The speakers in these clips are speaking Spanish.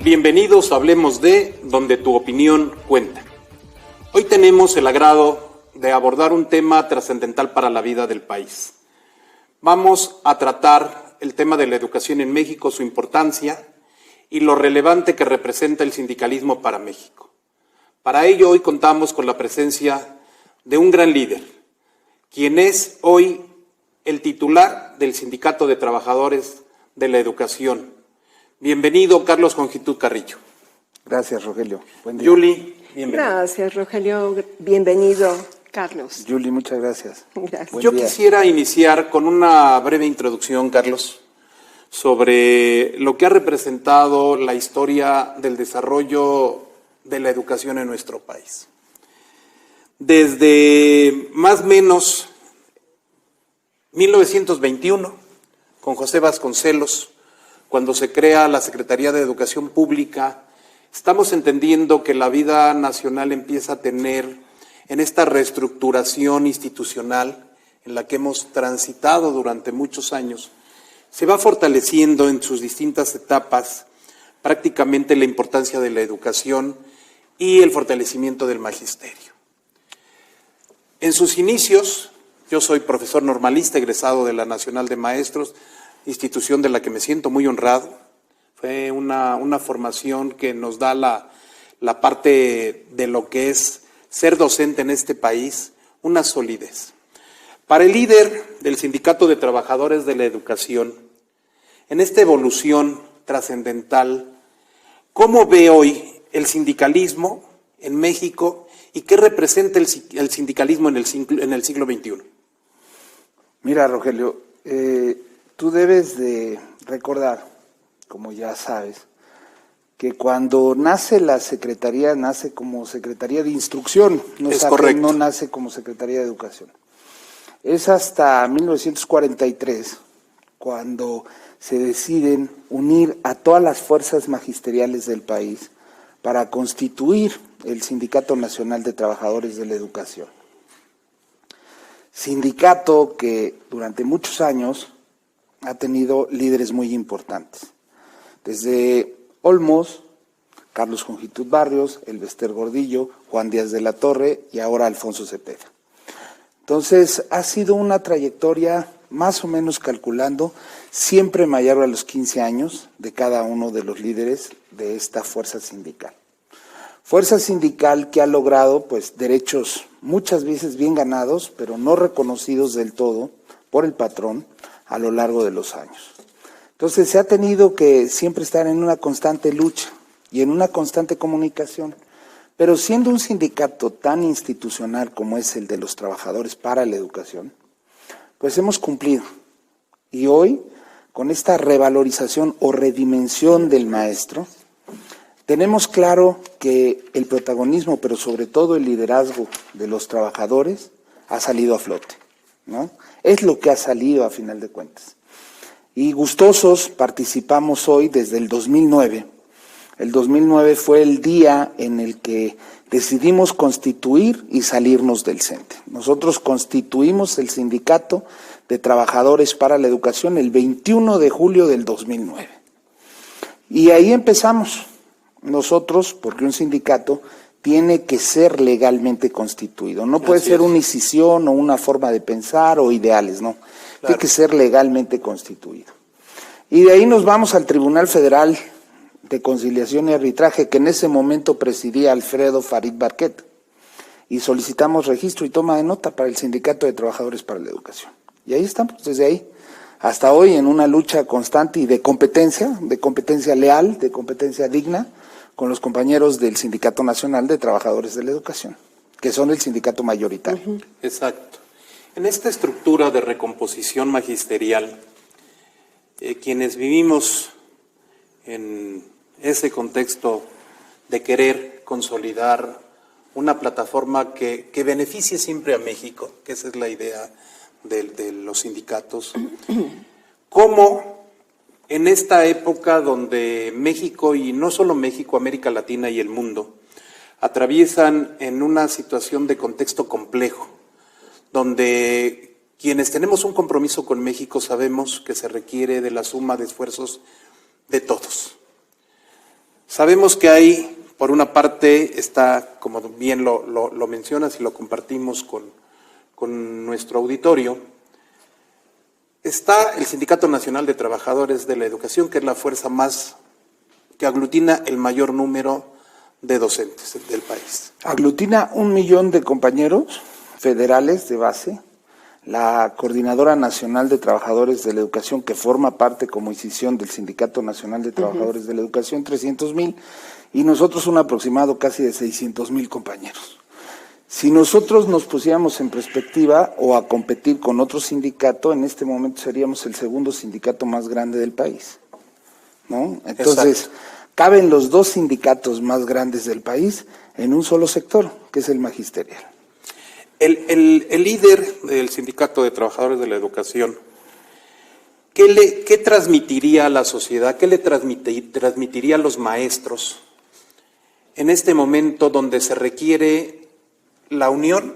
Bienvenidos a Hablemos de, donde tu opinión cuenta. Hoy tenemos el agrado de abordar un tema trascendental para la vida del país. Vamos a tratar el tema de la educación en México, su importancia y lo relevante que representa el sindicalismo para México. Para ello, hoy contamos con la presencia de un gran líder, quien es hoy el titular del Sindicato de Trabajadores de la Educación. Bienvenido, Carlos Jongitud Carrillo. Gracias, Rogelio. Buen día. Yuli, bienvenido. Gracias, Rogelio. Bienvenido, Carlos. Yuli, muchas gracias. Gracias. Yo quisiera iniciar con una breve introducción, Carlos, sobre lo que ha representado la historia del desarrollo de la educación en nuestro país. Desde más o menos 1921, con José Vasconcelos, cuando se crea la Secretaría de Educación Pública, estamos entendiendo que la vida nacional empieza a tener, en esta reestructuración institucional en la que hemos transitado durante muchos años, se va fortaleciendo en sus distintas etapas prácticamente la importancia de la educación y el fortalecimiento del magisterio. En sus inicios, yo soy profesor normalista, egresado de la Nacional de Maestros, institución de la que me siento muy honrado. Fue una formación que nos da la parte de lo que es ser docente en este país, una solidez. Para el líder del Sindicato de Trabajadores de la Educación, en esta evolución trascendental, ¿cómo ve hoy el sindicalismo en México y qué representa el sindicalismo en el siglo XXI? Mira, Rogelio, tú debes de recordar, como ya sabes, que cuando nace la Secretaría, nace como Secretaría de Instrucción, no nace como Secretaría de Educación. Es hasta 1943 cuando se deciden unir a todas las fuerzas magisteriales del país para constituir el Sindicato Nacional de Trabajadores de la Educación. Sindicato que durante muchos años ha tenido líderes muy importantes, desde Olmos, Carlos Jongitud Barrios, Elbester Gordillo, Juan Díaz de la Torre y ahora Alfonso Cepeda. Entonces, ha sido una trayectoria, más o menos calculando, siempre mayor a los 15 años de cada uno de los líderes de esta fuerza sindical. Fuerza sindical que ha logrado pues derechos muchas veces bien ganados, pero no reconocidos del todo por el patrón a lo largo de los años. Entonces se ha tenido que siempre estar en una constante lucha y en una constante comunicación, pero siendo un sindicato tan institucional como es el de los trabajadores para la educación, pues hemos cumplido. Y hoy, con esta revalorización o redimensión del maestro, tenemos claro que el protagonismo, pero sobre todo el liderazgo de los trabajadores ha salido a flote, ¿no? Es lo que ha salido a final de cuentas. Y gustosos participamos hoy desde el 2009. El 2009 fue el día en el que decidimos constituir y salirnos del CENTE. Nosotros constituimos el Sindicato de Trabajadores para la Educación el 21 de julio del 2009. Y ahí empezamos nosotros, porque un sindicato tiene que ser legalmente constituido. No puede ser una incisión o una forma de pensar o ideales, no. Claro. Tiene que ser legalmente constituido. Y de ahí nos vamos al Tribunal Federal de Conciliación y Arbitraje, que en ese momento presidía Alfredo Farid Barquet, y solicitamos registro y toma de nota para el Sindicato de Trabajadores para la Educación. Y ahí estamos, desde ahí hasta hoy, en una lucha constante y de competencia leal, de competencia digna, con los compañeros del Sindicato Nacional de Trabajadores de la Educación, que son el sindicato mayoritario. Exacto. En esta estructura de recomposición magisterial, quienes vivimos en ese contexto de querer consolidar una plataforma que beneficie siempre a México, que esa es la idea de los sindicatos, ¿cómo en esta época donde México, y no solo México, América Latina y el mundo, atraviesan en una situación de contexto complejo, donde quienes tenemos un compromiso con México sabemos que se requiere de la suma de esfuerzos de todos? Sabemos que hay, por una parte, está, como bien lo mencionas y lo compartimos con nuestro auditorio, está el Sindicato Nacional de Trabajadores de la Educación, que es la fuerza que aglutina el mayor número de docentes del país. Aglutina 1 millón de compañeros federales de base, la Coordinadora Nacional de Trabajadores de la Educación, que forma parte como incisión del Sindicato Nacional de Trabajadores de la Educación, 300,000, y nosotros un aproximado casi de 600,000 compañeros. Si nosotros nos pusiéramos en perspectiva o a competir con otro sindicato, en este momento seríamos el segundo sindicato más grande del país, ¿no? Entonces, caben los 2 sindicatos más grandes del país en un solo sector, que es el magisterial. El líder del Sindicato de Trabajadores de la Educación, ¿qué transmitiría a la sociedad, qué le transmitiría a los maestros en este momento donde se requiere la unión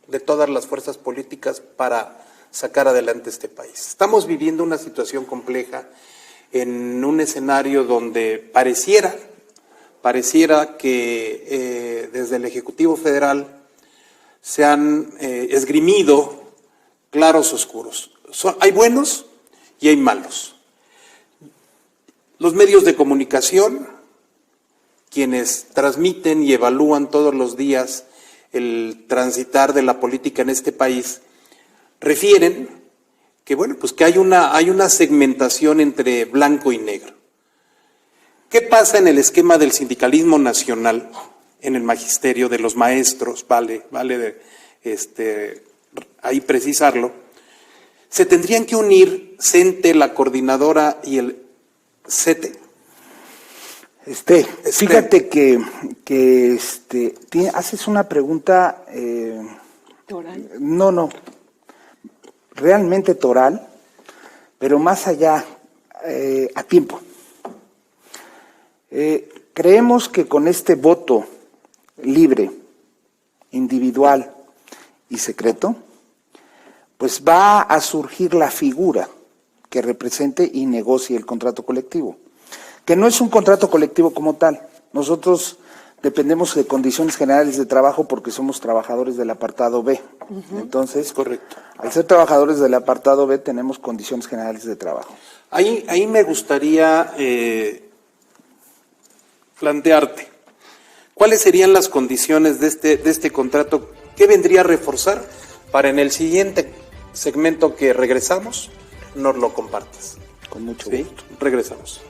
de todas las fuerzas políticas para sacar adelante este país? Estamos viviendo una situación compleja en un escenario donde pareciera que desde el Ejecutivo Federal se han esgrimido claros oscuros. Hay buenos y hay malos. Los medios de comunicación, quienes transmiten y evalúan todos los días el transitar de la política en este país, refieren que bueno, pues que hay una segmentación entre blanco y negro. ¿Qué pasa en el esquema del sindicalismo nacional, en el magisterio de los maestros? Vale ahí precisarlo. Se tendrían que unir CENTE, la coordinadora, y el CETE. Fíjate que haces una pregunta ¿Toral? No, realmente toral, pero más allá, a tiempo. Creemos que con este voto libre, individual y secreto, pues va a surgir la figura que represente y negocie el contrato colectivo, que no es un contrato colectivo como tal. Nosotros dependemos de condiciones generales de trabajo porque somos trabajadores del apartado B. Entonces, correcto. Al ser trabajadores del apartado B tenemos condiciones generales de trabajo. Ahí me gustaría plantearte, ¿cuáles serían las condiciones de este contrato? ¿Qué vendría a reforzar para en el siguiente segmento que regresamos nos lo compartas? Con mucho ¿Sí? gusto. Regresamos.